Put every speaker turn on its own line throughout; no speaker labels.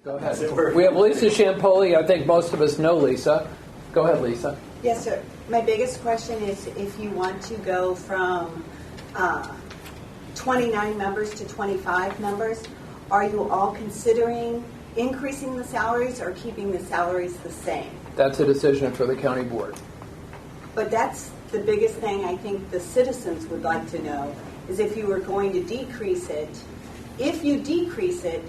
Go ahead. We have Lisa Champoli. I think most of us know Lisa. Go ahead, Lisa.
Yes, sir. My biggest question is if you want to go from 29 members to 25 members, are you all considering increasing the salaries or keeping the salaries the same?
That's a decision for the county board.
But that's the biggest thing I think the citizens would like to know, is if you were going to decrease it. If you decrease it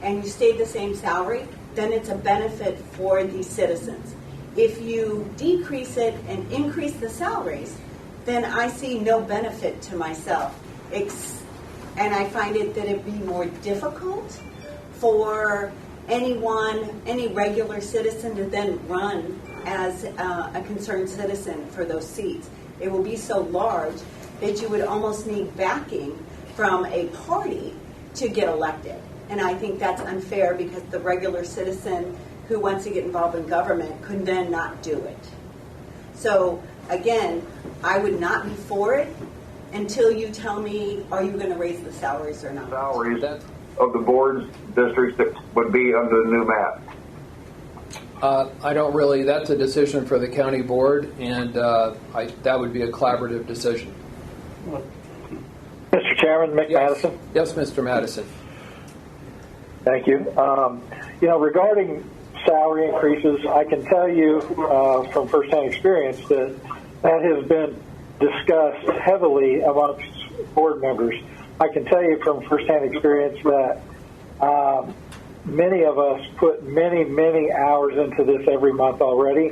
and you stay the same salary, then it's a benefit for the citizens. If you decrease it and increase the salaries, then I see no benefit to myself. And I find it that it'd be more difficult for any regular citizen to then run as a concerned citizen for those seats. It will be so large that you would almost need backing from a party to get elected. And I think that's unfair because the regular citizen who wants to get involved in government could then not do it. So again, I would not be for it until you tell me, are you going to raise the salaries or not?
Salaries of the board's districts that would be under the new map.
I don't really, that's a decision for the county board, and that would be a collaborative decision.
Mr. Chairman, Mick Madison.
Yes, Mr. Madison.
Thank you. Regarding salary increases, I can tell you from firsthand experience that has been discussed heavily amongst board members. I can tell you from firsthand experience that many of us put many, many hours into this every month already,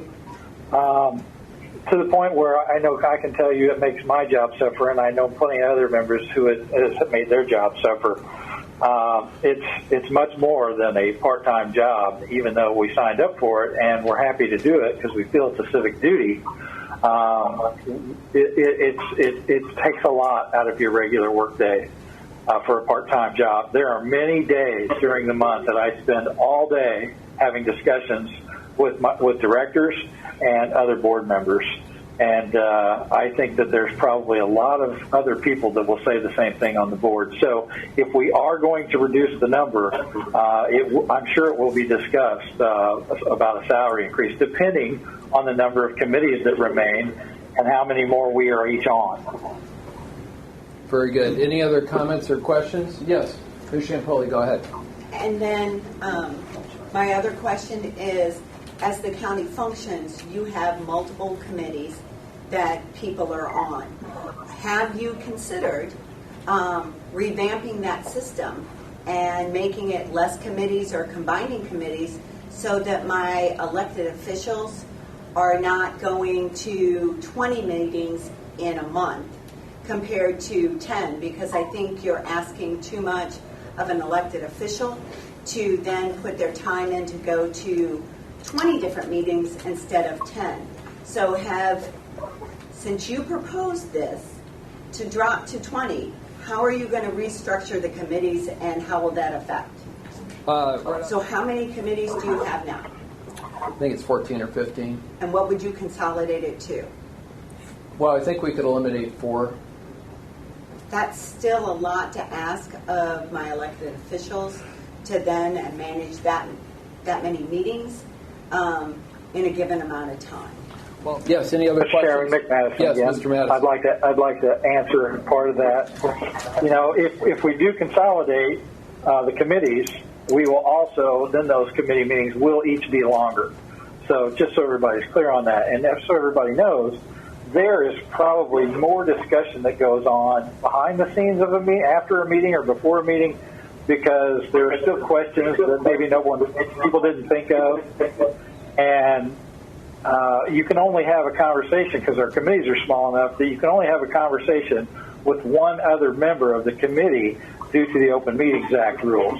to the point where I know I can tell you it makes my job suffer, and I know plenty of other members who it has made their job suffer. It's much more than a part-time job, even though we signed up for it, and we're happy to do it because we feel it's a civic duty. It takes a lot out of your regular workday for a part-time job. There are many days during the month that I spend all day having discussions with directors and other board members. And I think that there's probably a lot of other people that will say the same thing on the board. So if we are going to reduce the number, I'm sure it will be discussed about a salary increase, depending on the number of committees that remain and how many more we are each on.
Very good. Any other comments or questions? Yes, Ms. Champoli, go ahead.
And then my other question is, as the county functions, you have multiple committees that people are on. Have you considered revamping that system and making it less committees or combining committees so that my elected officials are not going to 20 meetings in a month compared to 10? Because I think you're asking too much of an elected official to then put their time in to go to 20 different meetings instead of 10. So since you proposed this to drop to 20, how are you going to restructure the committees and how will that affect? So how many committees do you have now?
I think it's 14 or 15.
And what would you consolidate it to?
Well, I think we could eliminate 4.
That's still a lot to ask of my elected officials to then manage that many meetings in a given amount of time.
Well, yes. Any other questions?
Chairman, Mick Madison.
Yes,
again.
Mr. Madison.
I'd like to answer part of that. If we do consolidate the committees, we will also then those committee meetings will each be longer. So just so everybody's clear on that, and so everybody knows, there is probably more discussion that goes on behind the scenes of a meeting, after a meeting or before a meeting, because there are still questions that maybe people didn't think of, and you can only have a conversation, because our committees are small enough that you can only have a conversation with one other member of the committee due to the Open Meetings Act rules.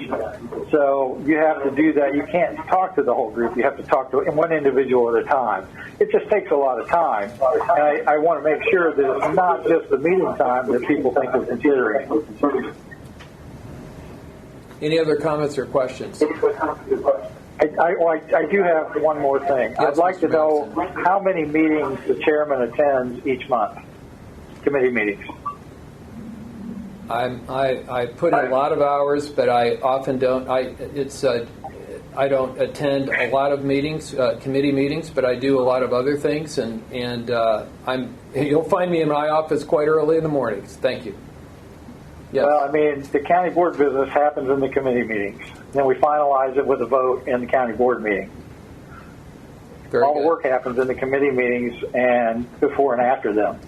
So you have to do that. You can't talk to the whole group. You have to talk to one individual at a time. It just takes a lot of time. And I want to make sure that it's not just the meeting time that people think of considering.
Any other comments or questions?
I do have one more thing.
Yes,
I'd like to
Mr.
know
Madison.
how many meetings the chairman attends each month, committee meetings.
I put in a lot of hours, but I often don't. I don't attend a lot of meetings, committee meetings, but I do a lot of other things, and you'll find me in my office quite early in the mornings. Thank you. Yes.
Well, I mean, the county board business happens in the committee meetings. Then we finalize it with a vote in the county board meeting.
Very
All
good.
the work happens in the committee meetings and before and after them.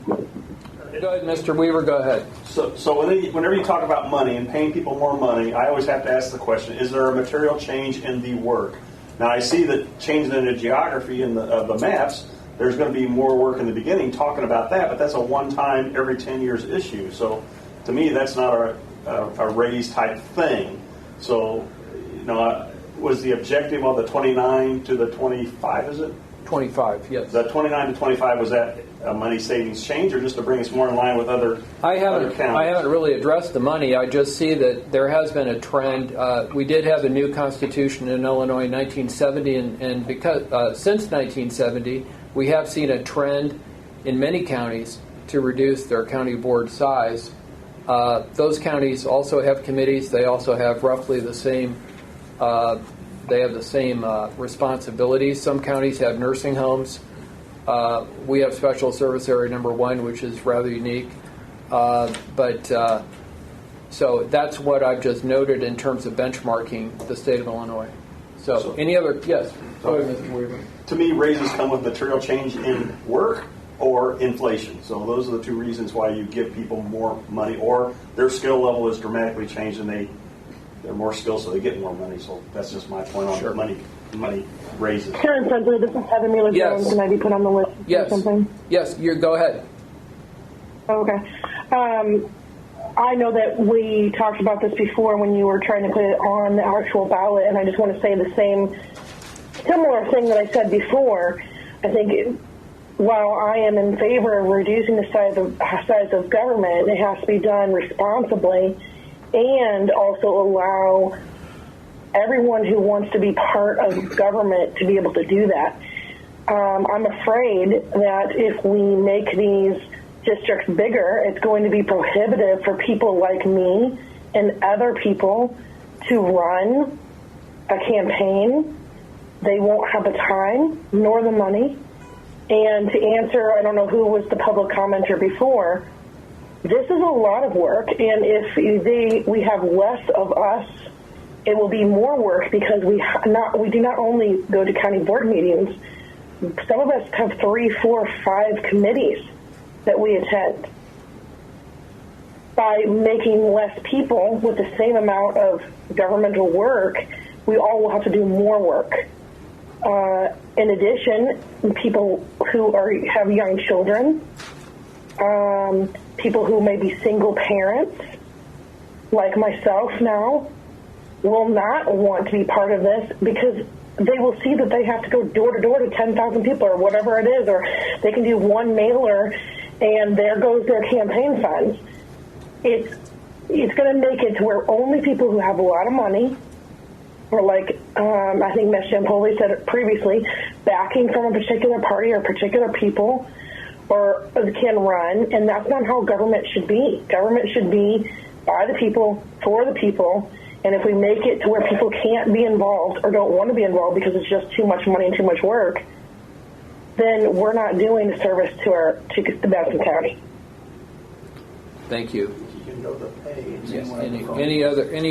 Go ahead, Mr. Weaver, go ahead.
So whenever you talk about money and paying people more money, I always have to ask the question, is there a material change in the work? Now, I see that changing in the geography and the maps, there's going to be more work in the beginning talking about that, but that's a one-time, every 10 years issue. So to me, that's not a raise type thing. So, was the objective of the 29 to the 25, is it?
25, yes.
The 29 to 25, was that a money savings change or just to bring us more in line with other counties?
I haven't really addressed the money. I just see that there has been a trend. We did have a new constitution in Illinois in 1970, and because since 1970, we have seen a trend in many counties to reduce their county board size. Those counties also have committees. They also have roughly the same. They have the same responsibilities. Some counties have nursing homes. We have Special Service Area Number 1, which is rather unique. So that's what I've just noted in terms of benchmarking the state of Illinois. So any other? Yes. Go ahead, Mr. Weaver.
To me, raises come with material change in work or inflation. So those are the two reasons why you give people more money, or their skill level is dramatically changed and they're more skilled, so they get more money. So that's just my point on money raises.
Karen Spencer, this is Heather Mueller Jones. Can I be put on the list
Yes.
or something?
Yes, go ahead.
Okay. I know that we talked about this before when you were trying to put it on the actual ballot, and I just want to say the same similar thing that I said before. I think while I am in favor of reducing the size of government, it has to be done responsibly and also allow everyone who wants to be part of government to be able to do that. I'm afraid that if we make these districts bigger, it's going to be prohibitive for people like me and other people to run a campaign. They won't have the time nor the money. And to answer, I don't know who was the public commenter before, this is a lot of work, and if we have less of us, it will be more work because we do not only go to county board meetings. Some of us have 3, 4, 5 committees that we attend. By making less people with the same amount of governmental work, we all will have to do more work. In addition, people who have young children, people who may be single parents, like myself now, will not want to be part of this because they will see that they have to go door to door to 10,000 people or whatever it is, or they can do one mailer and there goes their campaign funds. It's going to make it to where only people who have a lot of money, or like I think Ms. Jampoli said it previously, backing from a particular party or particular people, or can run, and that's not how government should be. Government should be by the people, for the people, and if we make it to where people can't be involved or don't want to be involved because it's just too much money and too much work, then we're not doing a service to the Madison County.
Thank you.
You can go to pay.
Yes. Any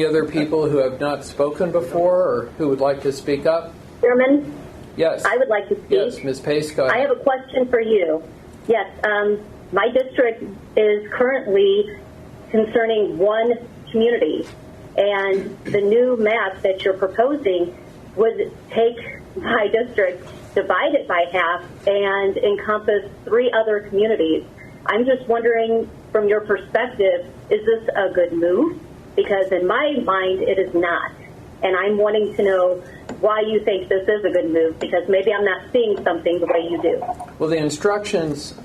other people who have not spoken before or who would like to speak up?
Chairman?
Yes.
I would like to speak.
Yes, Ms. Pace, go ahead.
I have a question for you. Yes, my district is currently concerning one community, and the new map that you're proposing would take my district, divide it by half, and encompass 3 other communities. I'm just wondering, from your perspective, is this a good move? Because in my mind, it is not. And I'm wanting to know why you think this is a good move, because maybe I'm not seeing something the way you do.
Well, the instructions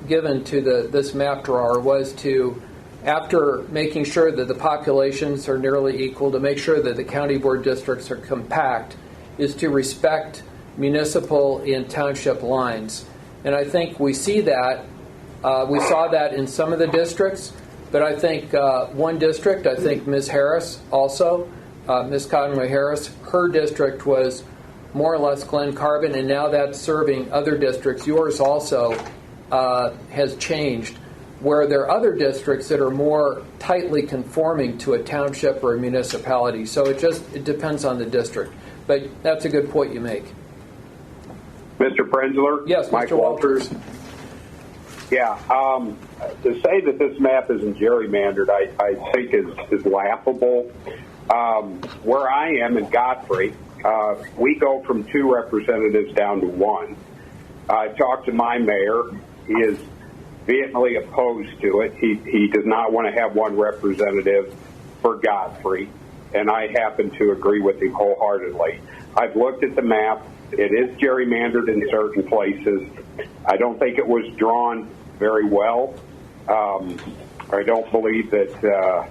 given to this map drawer was to, after making sure that the populations are nearly equal, to make sure that the county board districts are compact, is to respect municipal and township lines. And I think we see that. We saw that in some of the districts, but I think one district, I think Ms. Harris also, Ms. Conway Harris, her district was more or less Glen Carbon, and now that's serving other districts. Yours also has changed, where there are other districts that are more tightly conforming to a township or a municipality. So it depends on the district. But that's a good point you make.
Mr. Prenzler?
Yes,
Mike
Mr. Walters.
Yeah. To say that this map isn't gerrymandered, I think is laughable. Where I am in Godfrey, we go from 2 representatives down to 1. I talked to my mayor. He is vehemently opposed to it. He does not want to have 1 representative for Godfrey, and I happen to agree with him wholeheartedly. I've looked at the map. It is gerrymandered in certain places. I don't think it was drawn very well. I don't believe that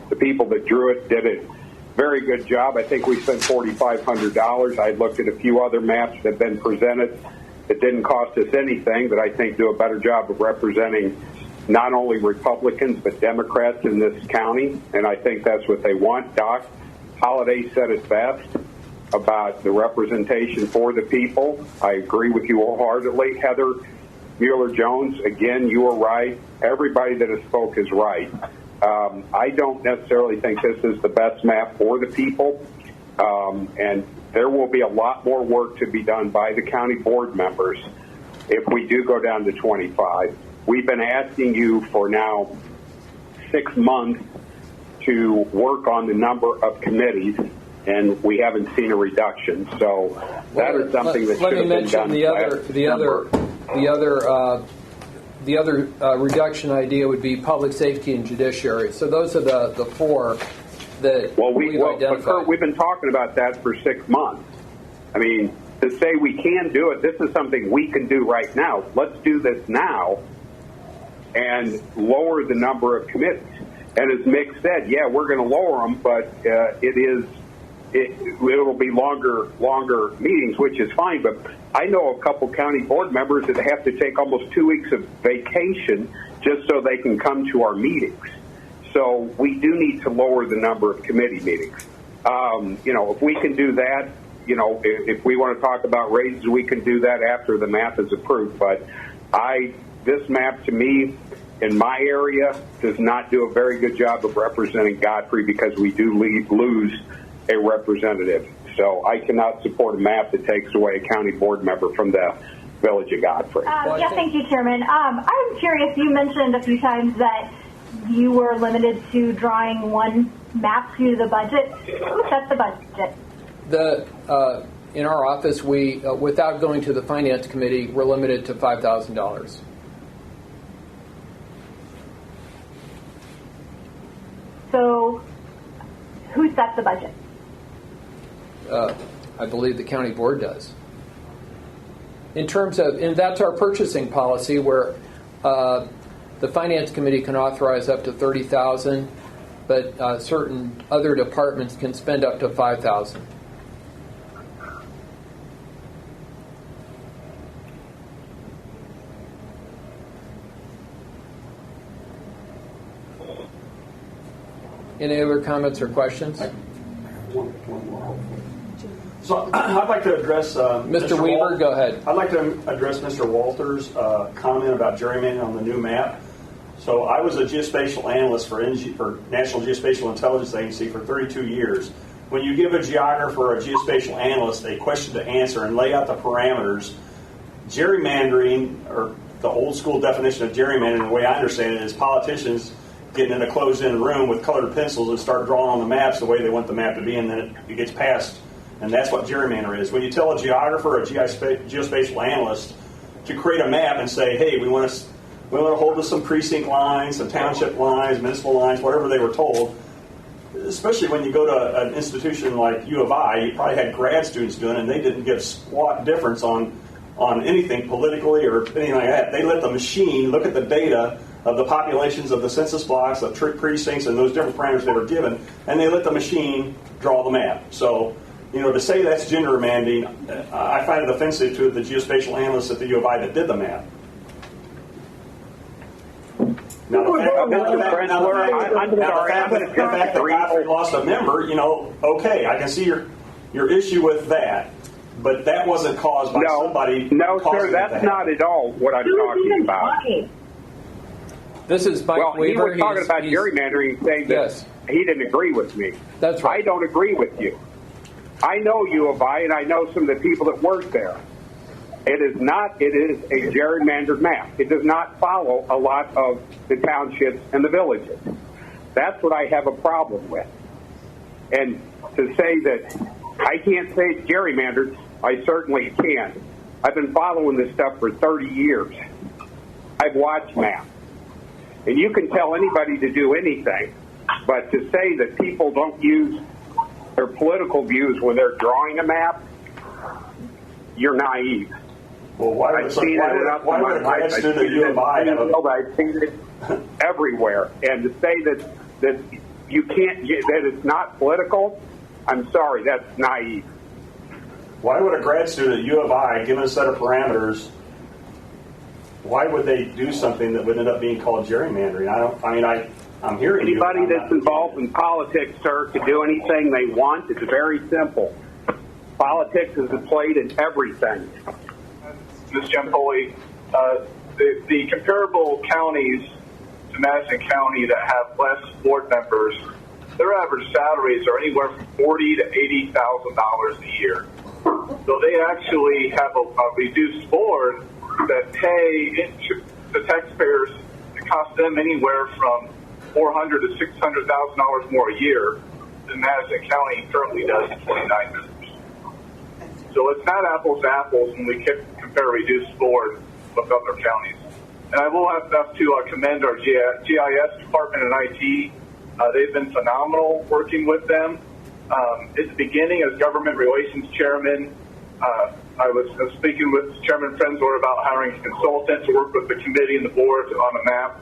the people that drew it did a very good job. I think we spent $4,500. I looked at a few other maps that have been presented that didn't cost us anything, that I think do a better job of representing not only Republicans but Democrats in this county, and I think that's what they want. Doc Holliday said it best about the representation for the people. I agree with you wholeheartedly. Heather Mueller-Jones, again, you are right. Everybody that has spoke is right. I don't necessarily think this is the best map for the people, and there will be a lot more work to be done by the county board members if we do go down to 25. We've been asking you for now 6 months to work on the number of committees, and we haven't seen a reduction. So that is something that should have been done.
The other reduction idea would be public safety and judiciary. So those are the 4 that we've identified.
Kurt, we've been talking about that for 6 months. I mean, to say we can do it, this is something we can do right now. Let's do this now and lower the number of committees. And as Mick said, yeah, we're going to lower them, but it'll be longer meetings, which is fine. But I know a couple county board members that have to take almost 2 weeks of vacation just so they can come to our meetings. So we do need to lower the number of committee meetings. If we can do that, if we want to talk about raises, we can do that after the map is approved. But this map, to me, in my area, does not do a very good job of representing Godfrey because we do lose a representative. So I cannot support a map that takes away a county board member from the village of Godfrey.
Thank you, Chairman. I'm curious, you mentioned a few times that you were limited to drawing 1 map to the budget. Who sets the budget?
In our office, we, without going to the Finance Committee, we're limited to $5,000.
So who sets the budget?
I believe the county board does. In terms of, and that's our purchasing policy, where the Finance Committee can authorize up to $30,000, but certain other departments can spend up to $5,000. Any other comments or questions?
So I'd like to address
Mr. Weaver. Go ahead.
I'd like to address Mr. Walters' comment about gerrymandering on the new map. So I was a geospatial analyst for National Geospatial Intelligence Agency for 32 years. When you give a geographer or a geospatial analyst a question to answer and lay out the parameters, gerrymandering, or the old school definition of gerrymandering, the way I understand it, is politicians getting in a closed-in room with colored pencils and start drawing on the maps the way they want the map to be, and then it gets passed. And that's what gerrymander is. When you tell a geographer or a geospatial analyst to create a map and say, hey, we want to hold to some precinct lines, some township lines, municipal lines, whatever they were told, especially when you go to an institution like U of I, you probably had grad students doing it, and they didn't give squat difference on anything politically or anything like that. They let the machine look at the data of the populations of the census blocks, of precincts, and those different parameters they were given, and they let the machine draw the map. So, to say that's gerrymandering, I find it offensive to the geospatial analysts at the U of I that did the map. Now, the fact
I'm sorry.
that Godfrey lost a member, okay, I can see your issue with that, but that wasn't caused by somebody.
No, sir, that's not at all what I'm talking about.
This is Mike Weaver.
He was talking about gerrymandering, saying that he didn't agree with me.
That's right.
I don't agree with you. I know U of I, and I know some of the people that work there. It is a gerrymandered map. It does not follow a lot of the townships and the villages. That's what I have a problem with. And to say that I can't say it's gerrymandered, I certainly can. I've been following this stuff for 30 years. I've watched maps. And you can tell anybody to do anything, but to say that people don't use their political views when they're drawing a map, you're naive.
Well, I've seen it
everywhere. And to say that you can't, that it's not political, I'm sorry, that's naive.
Why would a grad student at U of I, given a set of parameters, why would they do something that would end up being called gerrymandering? I'm hearing
anybody that's involved in politics, sir, can do anything they want. It's very simple. Politics is played in everything.
Ms. Giampoli, the comparable counties to Madison County that have less board members, their average salaries are anywhere from $40,000 to $80,000 a year. So they actually have a reduced board that pay the taxpayers. It costs them anywhere from $400,000 to $600,000 more a year than Madison County currently does in 29 members. So it's not apples to apples when we compare a reduced board with other counties. And I will have to commend our GIS department and IT. They've been phenomenal working with them. At the beginning, as government relations chairman, I was speaking with Chairman Frenzler about hiring a consultant to work with the committee and the board on a map.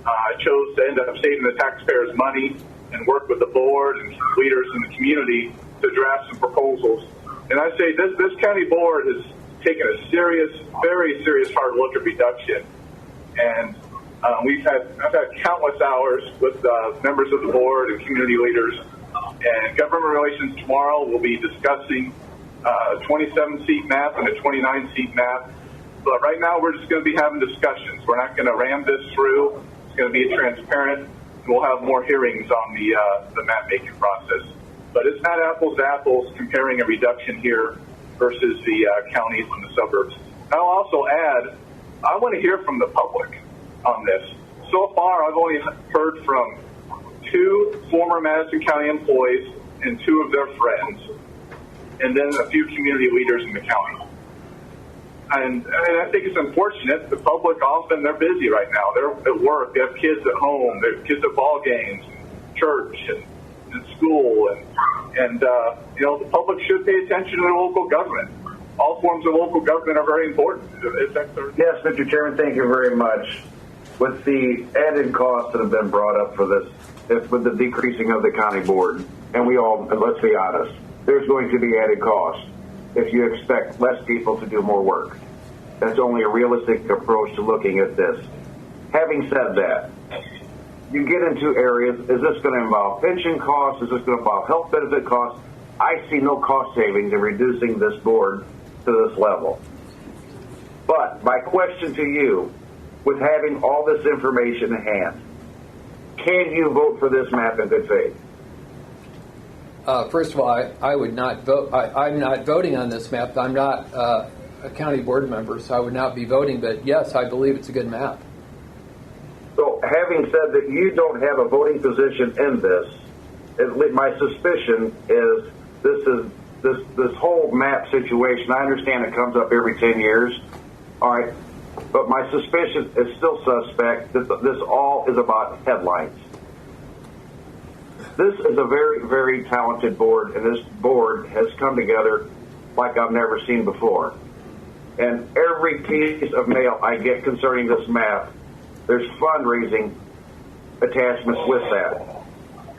I chose to end up saving the taxpayers' money and work with the board and leaders in the community to draft some proposals. And I say this county board has taken a very serious hard look at reduction. And I've had countless hours with members of the board and community leaders. And government relations tomorrow will be discussing a 27-seat map and a 29-seat map. But right now we're just going to be having discussions. We're not going to ram this through. It's going to be transparent. We'll have more hearings on the map-making process. But it's not apples to apples comparing a reduction here versus the counties and the suburbs. I'll also add, I want to hear from the public on this. So far, I've only heard from 2 former Madison County employees and 2 of their friends, and then a few community leaders in the county. And I think it's unfortunate. The public often, they're busy right now. They're at work. They have kids at home. They have kids at ball games, church, and school. And the public should pay attention to their local government. All forms of local government are very important.
Yes, Mr. Chairman, thank you very much. With the added costs that have been brought up for this, with the decreasing of the county board, and let's be honest, there's going to be added costs if you expect less people to do more work. That's only a realistic approach to looking at this. Having said that, you get into areas, is this going to involve pension costs? Is this going to involve health benefit costs? I see no cost savings in reducing this board to this level. But my question to you, with having all this information in hand, can you vote for this map in good faith?
First of all, I would not vote. I'm not voting on this map. I'm not a county board member, so I would not be voting. But yes, I believe it's a good map.
So, having said that you don't have a voting position in this, my suspicion is this whole map situation. I understand it comes up every 10 years. All right. But my suspicion is still suspect that this all is about headlines. This is a very, very talented board, and this board has come together like I've never seen before. And every piece of mail I get concerning this map, there's fundraising attachments with that.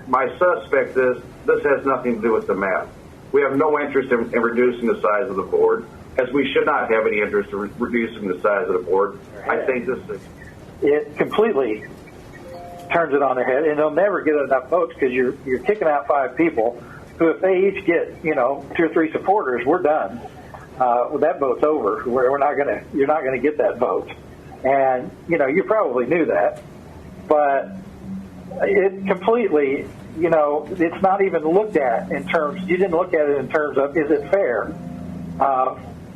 My suspect is this has nothing to do with the map. We have no interest in reducing the size of the board, as we should not have any interest in reducing the size of the board. I think this is...
It completely. turns it on their head, and they'll never get enough votes because you're kicking out 5 people who, if they each get 2 or 3 supporters, we're done. That vote's over. You're not gonna get that vote, and you probably knew that, but it completely, it's not even looked at in terms. You didn't look at it in terms of, is it fair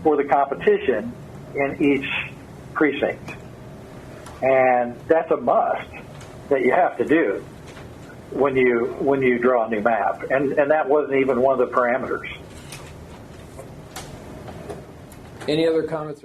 for the competition in each precinct, and that's a must that you have to do when you draw a new map, and that wasn't even one of the parameters.
Any other comments?